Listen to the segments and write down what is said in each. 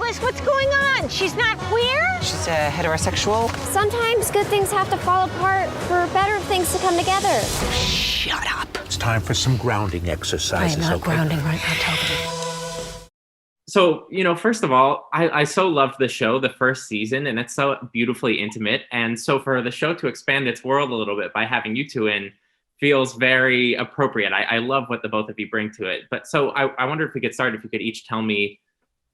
Nicholas, what's going on? She's not queer? She's heterosexual. Sometimes good things have to fall apart for better things to come together. Shut up. It's time for some grounding exercises. I'm not grounding right now, Toby. So, first of all, I so loved the show, the first season, and it's so beautifully intimate. And so for the show to expand its world a little bit by having you two in feels very appropriate. I love what the both of you bring to it. But so I wonder if we could start, if you could each tell me,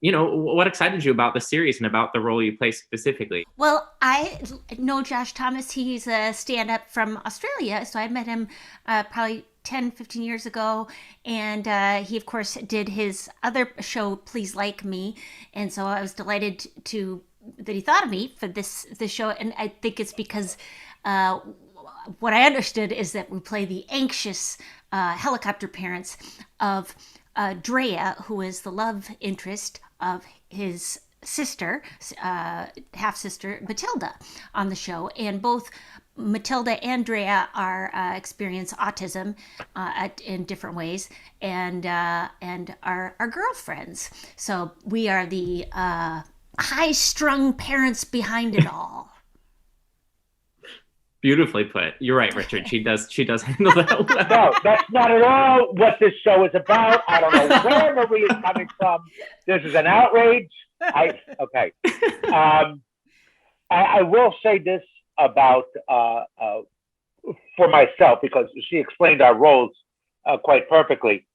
what excited you about the series and about the role you play specifically? Well, I know Josh Thomas. He's a stand-up from Australia. So I met him probably 10, 15 years ago. And he, of course, did his other show, Please Like Me. And so I was delighted that he thought of me for this show. And I think it's because what I understood is that we play the anxious helicopter parents of Drea, who is the love interest of his sister, half-sister Matilda, on the show. And both Matilda and Drea experience autism in different ways, and are girlfriends. So we are the high-strung parents behind it all. Beautifully put. You're right, Richard. She does handle that well. No, that's not at all what this show is about. I don't know where Marie is coming from. This is an outrage. Okay. I will say this about for myself, because she explained our roles quite perfectly.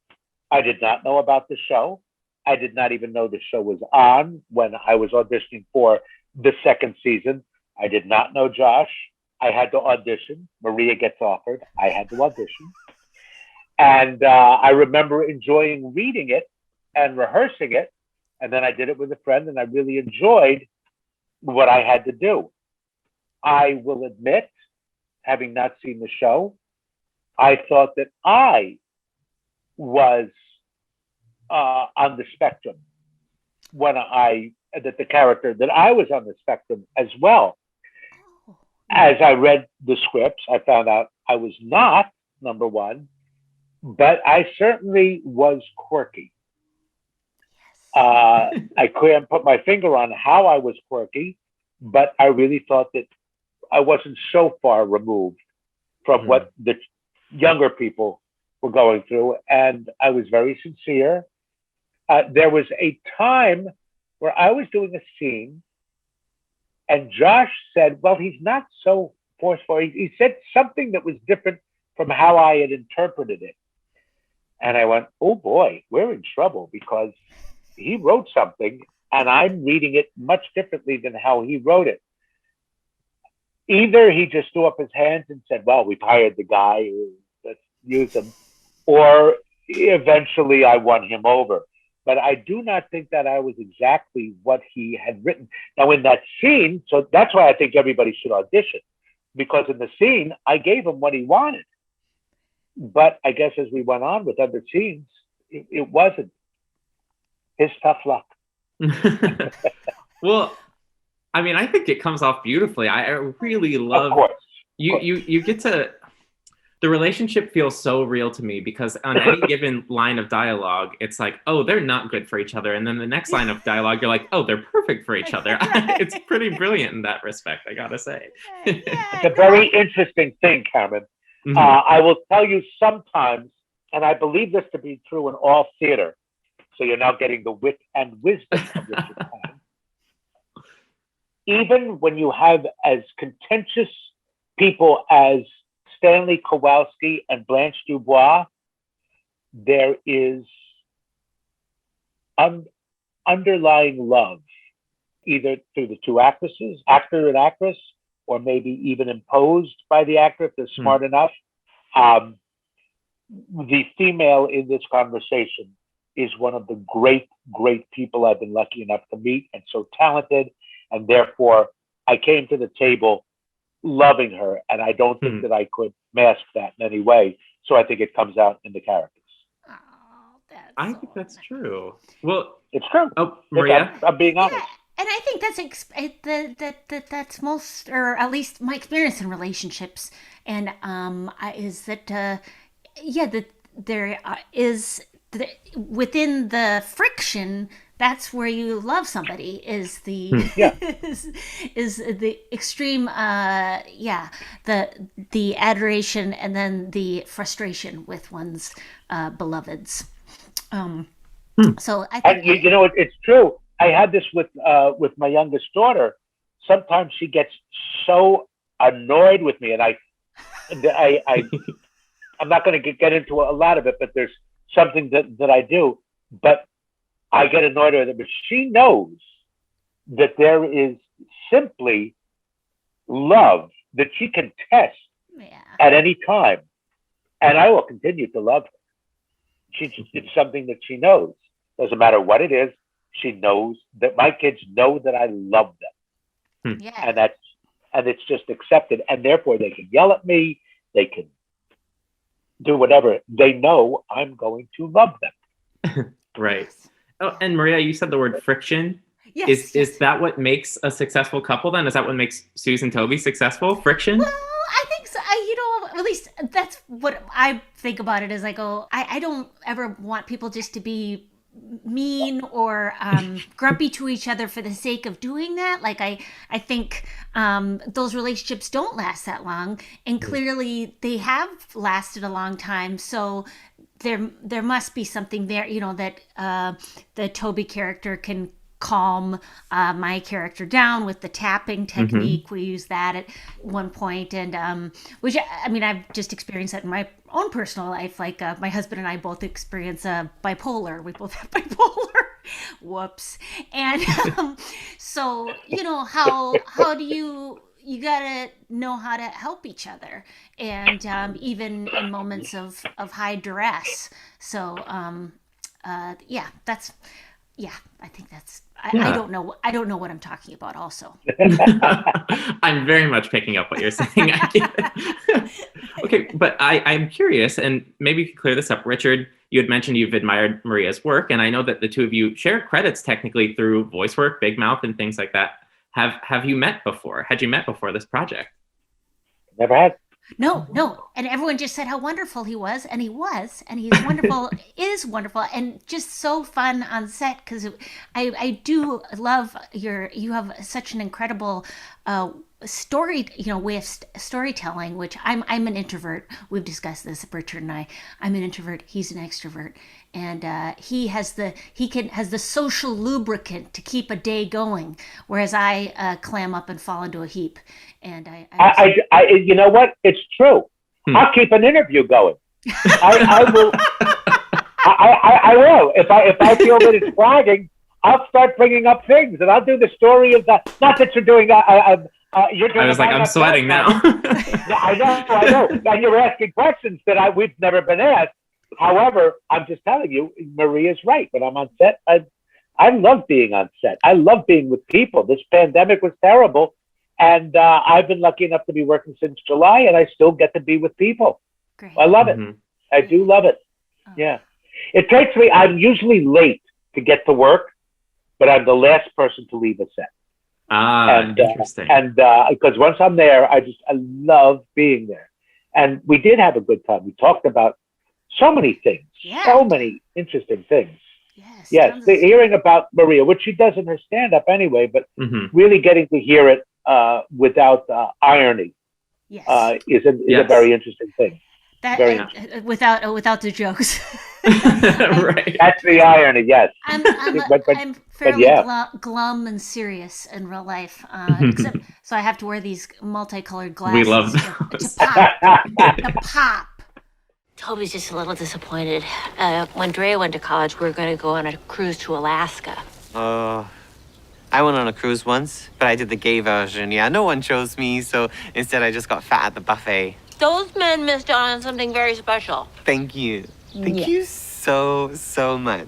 I did not know about the show. I did not even know the show was on when I was auditioning for the second season. I did not know Josh. I had to audition. Maria gets offered. I had to audition. And I remember enjoying reading it and rehearsing it. And then I did it with a friend, and I really enjoyed what I had to do. I will admit, having not seen the show, I thought that I was on the spectrum that the character, that I was on the spectrum as well. As I read the scripts, I found out I was not, number one, but I certainly was quirky. I couldn't put my finger on how I was quirky, but I really thought that I wasn't so far removed from what the younger people were going through, and I was very sincere. There was a time where I was doing a scene, and Josh said, well, he's not so forceful. He said something that was different from how I had interpreted it. And I went, oh boy, we're in trouble, because he wrote something and I'm reading it much differently than how he wrote it. Either he just threw up his hands and said, well, we've hired the guy, let's use him. Or eventually I won him over. But I do not think that I was exactly what he had written. Now, in that scene, so that's why I think everybody should audition, because in the scene, I gave him what he wanted. But I guess as we went on with other scenes, it wasn't. His tough luck. Well, I mean, I think it comes off beautifully. I really love you get to... The relationship feels so real to me, because on any given line of dialogue, it's like, oh, they're not good for each other. And then the next line of dialogue, you're like, oh, they're perfect for each other. It's pretty brilliant in that respect, I gotta say. It's a very interesting thing, Cameron. Mm-hmm. I will tell you sometimes, and I believe this to be true in all theater, so you're now getting the wit and wisdom of Richard Kind. Even when you have as contentious people as Stanley Kowalski and Blanche Dubois, there is underlying love, either through the two actresses, actor and actress, or maybe even imposed by the actor if they're smart enough. The female in this conversation is one of the great, great people I've been lucky enough to meet, and so talented. And therefore, I came to the table loving her, and I don't think that I could mask that in any way. So I think it comes out in the characters. Oh, I think that's true. Well, it's true. Oh, Maria, I'm being honest. Yeah. And I think that's most, or at least my experience in relationships, and is that that there is within the friction, that's where you love somebody, is the is the extreme the adoration and then the frustration with one's beloveds. So I think, and you know, it's true. I had this with my youngest daughter. Sometimes she gets so annoyed with me, and I'm not going to get into a lot of it, but there's something that I do, but I get annoyed with her. But she knows that there is simply love that she can test at any time, and I will continue to love her. It's something that she knows. Doesn't matter what it is. She knows that my kids know that I love them, and it's just accepted. And therefore, they can yell at me. They can do whatever. They know I'm going to love them. Right. Oh, and Maria, you said the word friction. yes, Is that what makes a successful couple then? Is that what makes Suze and Toby successful? Friction? Well, I think so. At least that's what I think about it. Is I go, I don't ever want people just to be mean or grumpy to each other for the sake of doing that. Like I think those relationships don't last that long, and clearly they have lasted a long time. So there must be something there, that the Toby character can calm my character down with the tapping technique. We use that at one point, and which, I mean, I've just experienced that in my own personal life. Like my husband and I both experience bipolar. We both have bipolar. Whoops. And so how do you gotta know how to help each other, and even in moments of high duress. So I think that's. I don't know. I don't know what I'm talking about. Also, I'm very much picking up what you're saying. I get it. Okay, but I'm curious, and maybe you could clear this up. Richard, you had mentioned you've admired Maria's work, and I know that the two of you share credits technically through voice work, Big Mouth, and things like that. Have you met before? Had you met before this project? Never had. No. And everyone just said how wonderful he was, and he was, and he's wonderful, is wonderful, and just so fun on set, because I do love you have such an incredible story, way of storytelling, which I'm an introvert. We've discussed this, Richard and I. I'm an introvert. He's an extrovert, and he has the social lubricant to keep a day going, whereas I clam up and fall into a heap. And I you know what? It's true. I'll keep an interview going. I will. I will. If I feel that it's flagging, I'll start bringing up things, and I'll do the story of that. Not that you're doing. You're doing. I was like, I'm sweating now. Yeah, I know. And you're asking questions that we've never been asked. However, I'm just telling you, Maria's right. When I'm on set, I love being on set. I love being with people. This pandemic was terrible, and I've been lucky enough to be working since July, and I still get to be with people. Great. I love it. I do love it. Yeah. It takes me. I'm usually late to get to work, but I'm the last person to leave a set. Interesting. And because once I'm there, I love being there. And we did have a good time. We talked about so many things, so many interesting things. Yes, hearing about Maria, which she does in her stand-up anyway, but really getting to hear it without irony is a very interesting thing. That without the jokes. Right. That's the irony. Yes. I'm fairly glum and serious in real life, except so I have to wear these multicolored glasses. We love to pop. Toby's just a little disappointed. When Drea went to college, we were going to go on a cruise to Alaska. I went on a cruise once, but I did the gay version. Yeah, no one chose me, so instead I just got fat at the buffet. Those men missed out on something very special. Thank you. Thank you so much.